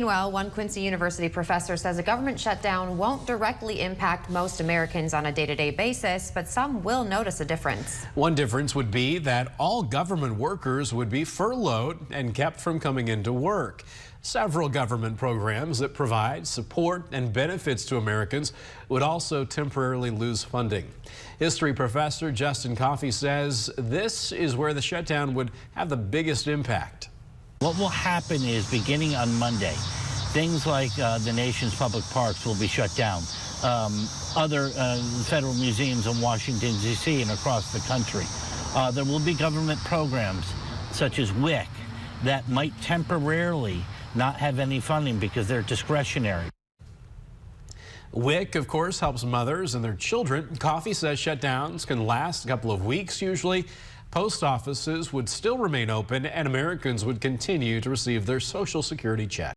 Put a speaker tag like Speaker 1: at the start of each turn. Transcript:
Speaker 1: Meanwhile, one Quincy University professor says a government shutdown won't directly impact most Americans on a day-to-day basis, but some will notice a difference.
Speaker 2: One difference would be that all government workers would be furloughed and kept from coming into work. Several government programs that provide support and benefits to Americans would also temporarily lose funding. History professor Justin Coffey says this is where the shutdown would have the biggest impact.
Speaker 3: What will happen is, beginning on Monday, things like the nation's public parks will be shut down. Other federal museums in Washington, D.C. and across the country. There will be government programs such as WIC that might temporarily not have any funding because they're discretionary.
Speaker 2: WIC, of course, helps mothers and their children. Coffey says shutdowns can last a couple of weeks usually. Post offices would still remain open and Americans would continue to receive their Social Security check.